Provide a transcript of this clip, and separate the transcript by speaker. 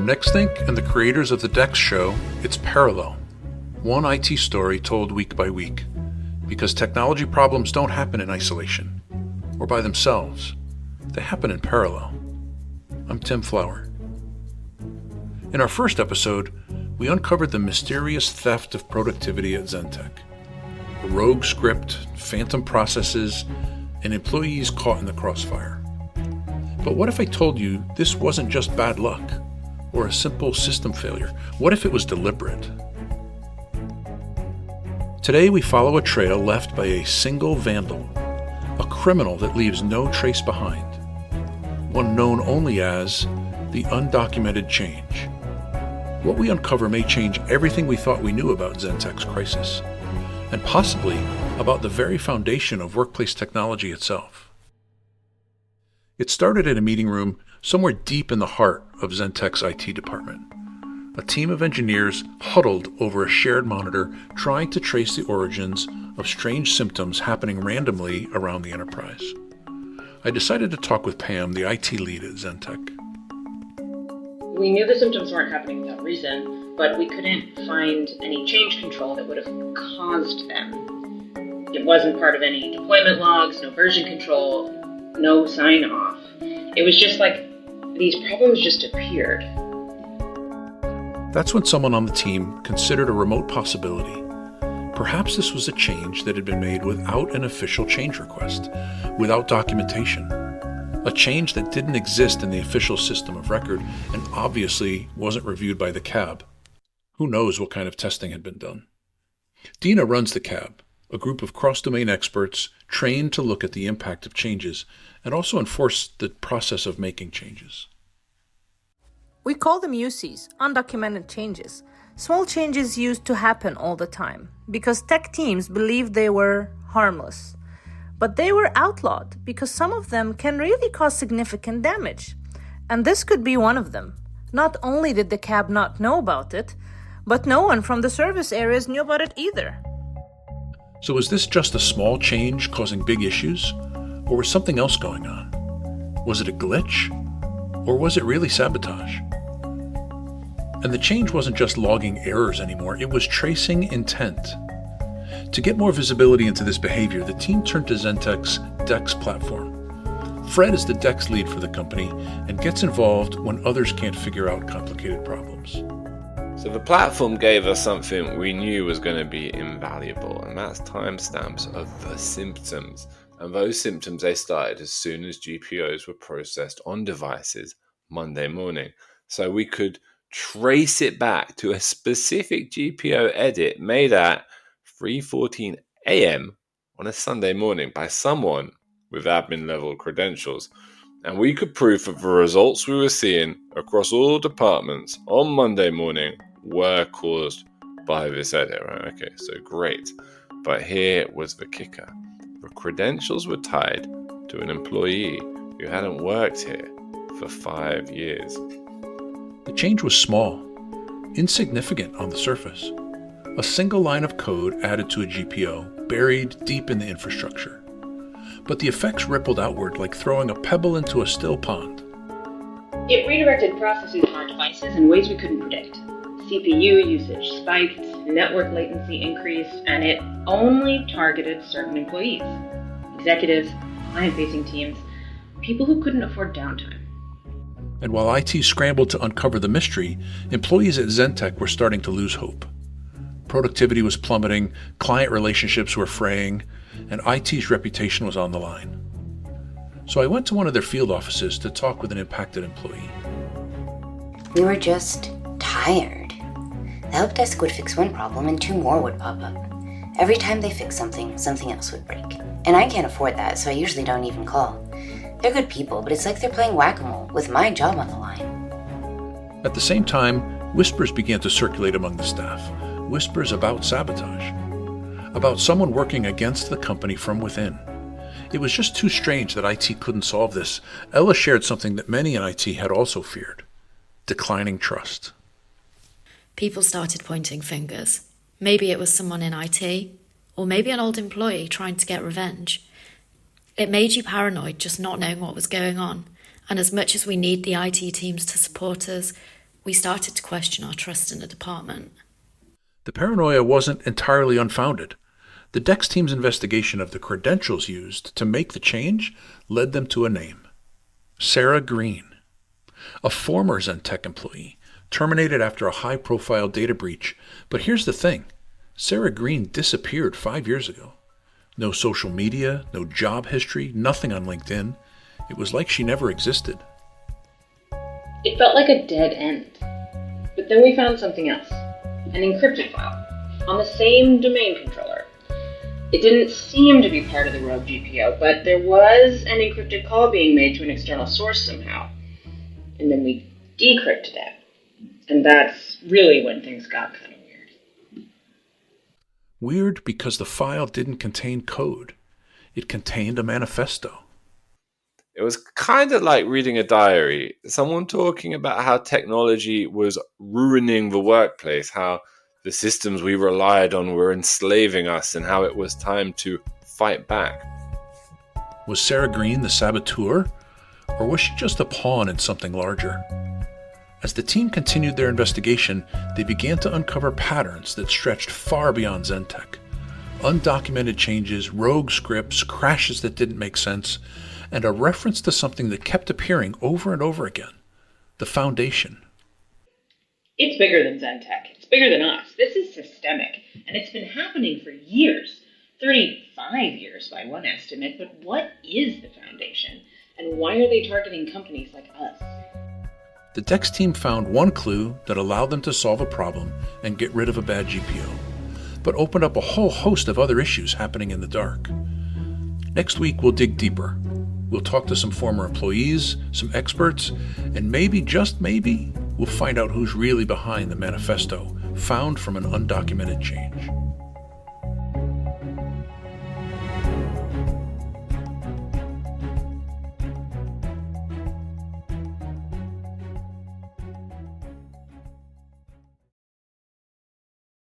Speaker 1: Nextthink and the creators of the Dex show, it's parallel. One IT story told week by week. Because technology problems don't happen in isolation or by themselves. They happen in parallel. I'm Tim Flower. In our first episode, we uncovered the mysterious theft of productivity at Zentech. A rogue script, phantom processes, and employees caught in the crossfire. But what if I told you this wasn't just bad luck or a simple system failure? What if it was deliberate? Today we follow a trail left by a single vandal, a criminal that leaves no trace behind, one known only as the Undocumented Change. What we uncover may change everything we thought we knew about Zentech's crisis, and possibly about the very foundation of workplace technology itself. It started in a meeting room somewhere deep in the heart of Zentech's IT department. A team of engineers huddled over a shared monitor trying to trace the origins of strange symptoms happening randomly around the enterprise. I decided to talk with Pam, the IT lead at Zentech.
Speaker 2: We knew the symptoms weren't happening without reason, but we couldn't find any change control that would have caused them. It wasn't part of any deployment logs, no version control, no sign-off. It was just like these problems just appeared.
Speaker 1: That's when someone on the team considered a remote possibility. Perhaps this was a change that had been made without an official change request, without documentation. A change that didn't exist in the official system of record and obviously wasn't reviewed by the CAB. Who knows what kind of testing had been done? Dina runs the CAB, a group of cross-domain experts trained to look at the impact of changes and also enforce the process of making changes.
Speaker 3: We call them UCs, undocumented changes, small changes used to happen all the time, because tech teams believed they were harmless. But they were outlawed because some of them can really cause significant damage. And this could be one of them. Not only did the CAB not know about it, but no one from the service areas knew about it either.
Speaker 1: So was this just a small change causing big issues? Or was something else going on? Was it a glitch? Or was it really sabotage? And the change wasn't just logging errors anymore, it was tracing intent. To get more visibility into this behavior, the team turned to Zentech's Dex platform. Fred is the Dex lead for the company and gets involved when others can't figure out complicated problems.
Speaker 4: So the platform gave us something we knew was going to be invaluable, and that's timestamps of the symptoms. And those symptoms, they started as soon as GPOs were processed on devices Monday morning. So we could trace it back to a specific GPO edit made at 3:14 a.m. on a Sunday morning by someone with admin level credentials. And we could prove that the results we were seeing across all departments on Monday morning were caused by this edit, right? Okay, so great. But here was the kicker. The credentials were tied to an employee who hadn't worked here for 5 years.
Speaker 1: The change was small, insignificant on the surface. A single line of code added to a GPO, buried deep in the infrastructure. But the effects rippled outward like throwing a pebble into a still pond.
Speaker 2: It redirected processes on our devices in ways we couldn't predict. CPU usage spiked, network latency increased, and it only targeted certain employees, executives, client-facing teams, people who couldn't afford downtime.
Speaker 1: And while IT scrambled to uncover the mystery, employees at Zentech were starting to lose hope. Productivity was plummeting, client relationships were fraying, and IT's reputation was on the line. So I went to one of their field offices to talk with an impacted employee.
Speaker 5: We were just tired. The help desk would fix one problem and 2 more would pop up. Every time they fixed something, something else would break. And I can't afford that, so I usually don't even call. They're good people, but it's like they're playing whack-a-mole with my job on the line.
Speaker 1: At the same time, whispers began to circulate among the staff. Whispers about sabotage. About someone working against the company from within. It was just too strange that IT couldn't solve this. Ella shared something that many in IT had also feared. Declining trust.
Speaker 6: People started pointing fingers. Maybe it was someone in IT, or maybe an old employee trying to get revenge. It made you paranoid just not knowing what was going on, and as much as we need the IT teams to support us, We started to question our trust in the department.
Speaker 1: The paranoia wasn't entirely unfounded. The DEX team's investigation of the credentials used to make the change led them to a name: Sarah Green, a former Zentech employee, terminated after a high-profile data breach. But here's the thing. Sarah Green disappeared 5 years ago. No social media, no job history, nothing on LinkedIn. It was like she never existed.
Speaker 2: It felt like a dead end. But then we found something else, an encrypted file, on the same domain controller. It didn't seem to be part of the rogue GPO, but there was an encrypted call being made to an external source somehow. And then we decrypted it. And that's really when things got kind of weird.
Speaker 1: Weird because the file didn't contain code. It contained a manifesto.
Speaker 4: It was kind of like reading a diary. Someone talking about how technology was ruining the workplace, how the systems we relied on were enslaving us, and how it was time to fight back.
Speaker 1: Was Sarah Green the saboteur, or was she just a pawn in something larger? As the team continued their investigation, they began to uncover patterns that stretched far beyond Zentech. Undocumented changes, rogue scripts, crashes that didn't make sense, and a reference to something that kept appearing over and over again: the Foundation.
Speaker 2: It's bigger than Zentech. It's bigger than us. This is systemic, and it's been happening for years. 35 years by one estimate, but what is the Foundation? And why are they targeting companies like us?
Speaker 1: The DEX team found one clue that allowed them to solve a problem and get rid of a bad GPO, but opened up a whole host of other issues happening in the dark. Next week, we'll dig deeper. We'll talk to some former employees, some experts, and maybe, just maybe, we'll find out who's really behind the manifesto found from an undocumented change.